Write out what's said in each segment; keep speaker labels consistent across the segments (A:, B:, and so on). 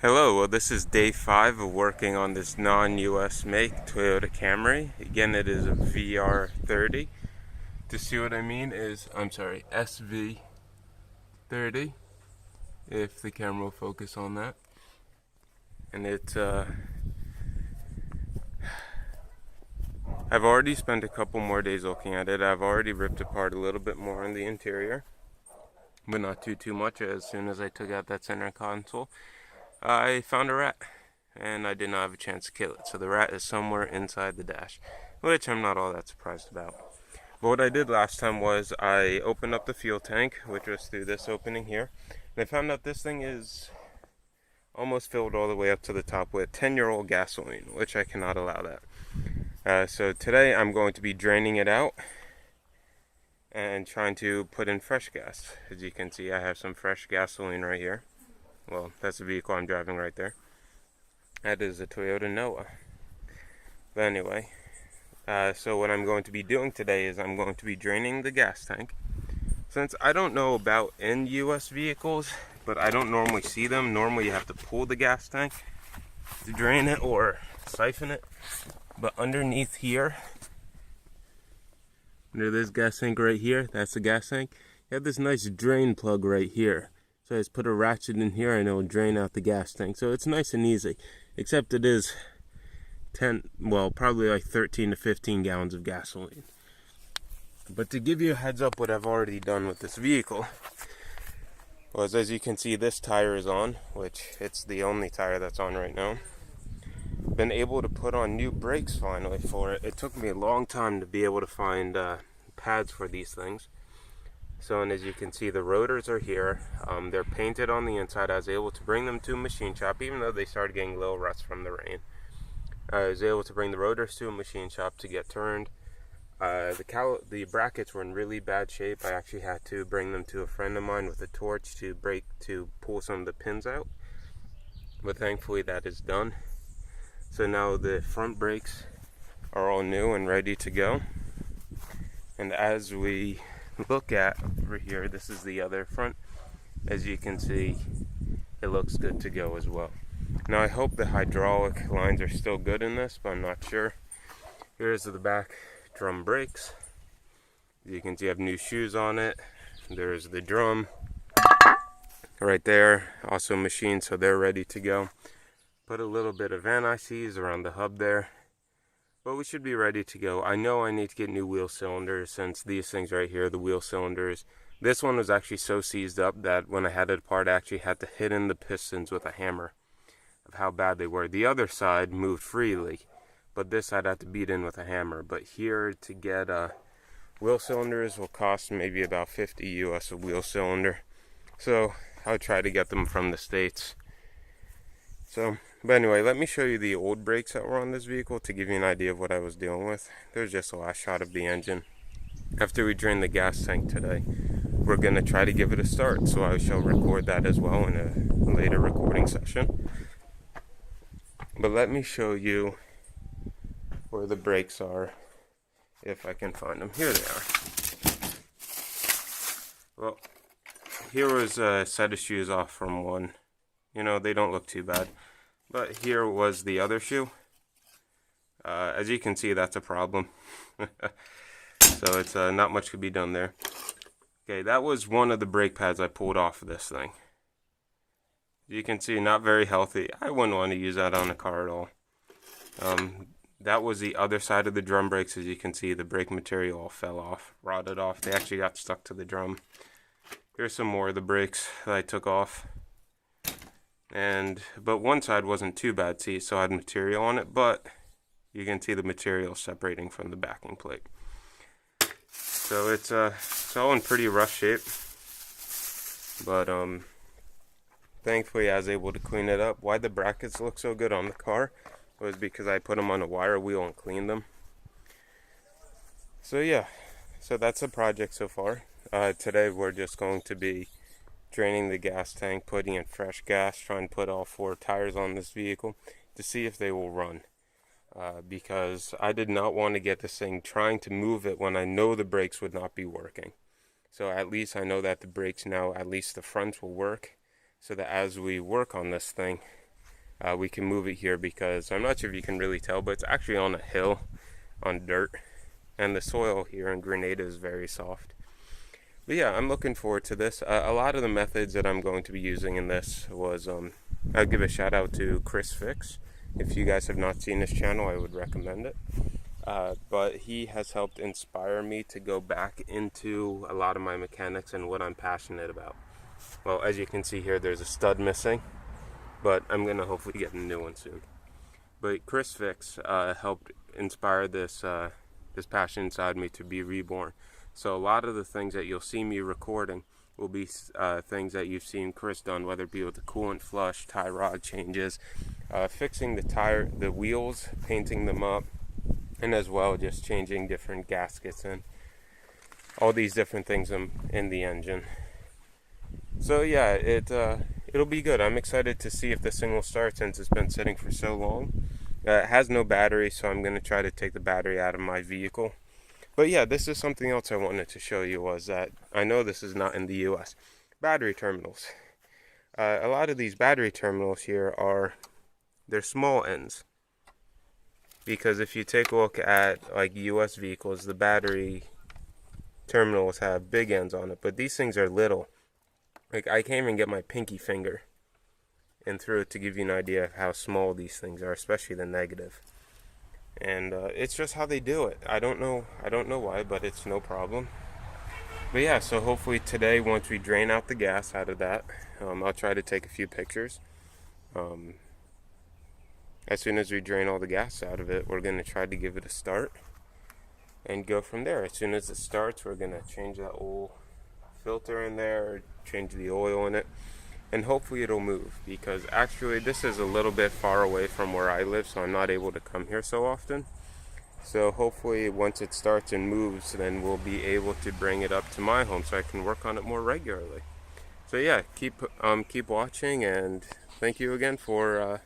A: Hello, well this is day 5 of working on this non-US make Toyota Camry. Again, it is a VR30. To see what I mean is, SV30, if the camera will focus on that. And I've already spent a couple more days looking at it. I've already ripped apart a little bit more on the interior, but not too much. As soon as I took out that center console, I found a rat, and I did not have a chance to kill it. So the rat is somewhere inside the dash, which I'm not all that surprised about. But what I did last time was I opened up the fuel tank, which was through this opening here, and I found out this thing is almost filled all the way up to the top with 10-year-old gasoline, which I cannot allow that. So today I'm going to be draining it out and trying to put in fresh gas. As you can see, I have some fresh gasoline right here. Well, that's the vehicle I'm driving right there. That is a Toyota Noah. But anyway, so what I'm going to be doing today is I'm going to be draining the gas tank. Since I don't know about in US vehicles, but I don't normally see them. Normally you have to pull the gas tank to drain it or siphon it. But underneath here, under this gas tank right here, that's the gas tank, you have this nice drain plug right here. So I just put a ratchet in here and it will drain out the gas tank. So it's nice and easy, except it is probably like 13 to 15 gallons of gasoline. But to give you a heads up what I've already done with this vehicle was, as you can see, this tire is on, which it's the only tire that's on right now. Been able to put on new brakes finally for it. It took me a long time to be able to find pads for these things. So, and as you can see, the rotors are here. They're painted on the inside. I was able to bring them to a machine shop, even though they started getting a little rust from the rain. I was able to bring the rotors to a machine shop to get turned. The brackets were in really bad shape. I actually had to bring them to a friend of mine with a torch to pull some of the pins out. But thankfully that is done. So now the front brakes are all new and ready to go. And as we look at over here, this is the other front. As you can see, it looks good to go as well. Now I hope the hydraulic lines are still good in this, but I'm not sure. Here's the back drum brakes. As you can see, I have new shoes on it. There's the drum right there, also machined, so they're ready to go. Put a little bit of anti-seize around the hub there, but we should be ready to go. I know I need to get new wheel cylinders, since these things right here, the wheel cylinders, this one was actually so seized up that when I had it apart, I actually had to hit in the pistons with a hammer of how bad they were. The other side moved freely, but this I'd have to beat in with a hammer. But here, to get wheel cylinders will cost maybe about 50 US a wheel cylinder. So I'll try to get them from the States. But anyway, let me show you the old brakes that were on this vehicle to give you an idea of what I was dealing with. There's just a last shot of the engine. After we drain the gas tank today, we're going to try to give it a start. So I shall record that as well in a later recording session. But let me show you where the brakes are, if I can find them. Here they are. Well, here was a set of shoes off from one. You know, they don't look too bad. But here was the other shoe. As you can see, that's a problem. So it's not much could be done there. Okay, that was one of the brake pads I pulled off of this thing. You can see, not very healthy. I wouldn't want to use that on a car at all. That was the other side of the drum brakes. As you can see, the brake material all fell off, rotted off. They actually got stuck to the drum. Here's some more of the brakes that I took off. But one side wasn't too bad, see, so I had material on it, but you can see the material separating from the backing plate. So it's all in pretty rough shape, but thankfully I was able to clean it up. Why the brackets look so good on the car was because I put them on a wire wheel and cleaned them. So yeah, so that's the project so far. Today we're just going to be draining the gas tank, putting in fresh gas, trying to put all 4 tires on this vehicle to see if they will run. Because I did not want to get this thing trying to move it when I know the brakes would not be working. So at least I know that the brakes now, at least the fronts will work, so that as we work on this thing, we can move it here because I'm not sure if you can really tell, but it's actually on a hill on dirt, and the soil here in Grenada is very soft. But yeah, I'm looking forward to this. A lot of the methods that I'm going to be using in this was, I'll give a shout out to Chris Fix. If you guys have not seen his channel, I would recommend it. But he has helped inspire me to go back into a lot of my mechanics and what I'm passionate about. Well, as you can see here, there's a stud missing, but I'm going to hopefully get a new one soon. But Chris Fix helped inspire this passion inside me to be reborn. So a lot of the things that you'll see me recording will be things that you've seen Chris done, whether it be with the coolant flush, tie rod changes, fixing the wheels, painting them up, and as well just changing different gaskets and all these different things in the engine. So yeah, it'll be good. I'm excited to see if this thing will start since it's been sitting for so long. It has no battery, so I'm going to try to take the battery out of my vehicle. But yeah, this is something else I wanted to show you, was that I know this is not in the US. Battery terminals. A lot of these battery terminals here they're small ends. Because if you take a look at like US vehicles, the battery terminals have big ends on it, but these things are little. Like I can't even get my pinky finger in through it to give you an idea of how small these things are, especially the negative. And it's just how they do it. I don't know why, but it's no problem. But yeah, so hopefully today, once we drain out the gas out of that, I'll try to take a few pictures. As soon as we drain all the gas out of it, we're going to try to give it a start and go from there. As soon as it starts, we're going to change that oil filter in there, change the oil in it, and hopefully it'll move, because actually this is a little bit far away from where I live, so I'm not able to come here so often. So hopefully once it starts and moves, then we'll be able to bring it up to my home so I can work on it more regularly. So yeah, keep watching, and thank you again for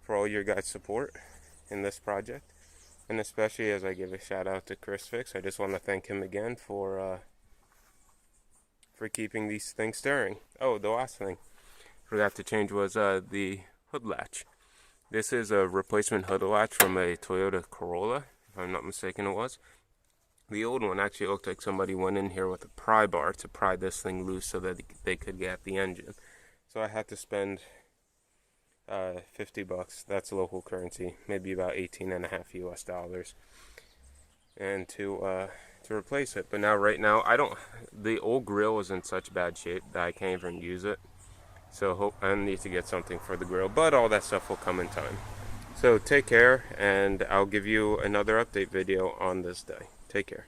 A: all your guys' support in this project, and especially as I give a shout out to Chris Fix. I just want to thank him again for keeping these things stirring. Oh, the last thing I forgot to change was the hood latch. This is a replacement hood latch from a Toyota Corolla, if I'm not mistaken it was. The old one actually looked like somebody went in here with a pry bar to pry this thing loose so that they could get at the engine. So I had to spend $50, that's local currency, maybe about 18.5 US dollars, and to replace it. But now, right now, the old grill is in such bad shape that I can't even use it. So I need to get something for the grill, but all that stuff will come in time. So take care, and I'll give you another update video on this day. Take care.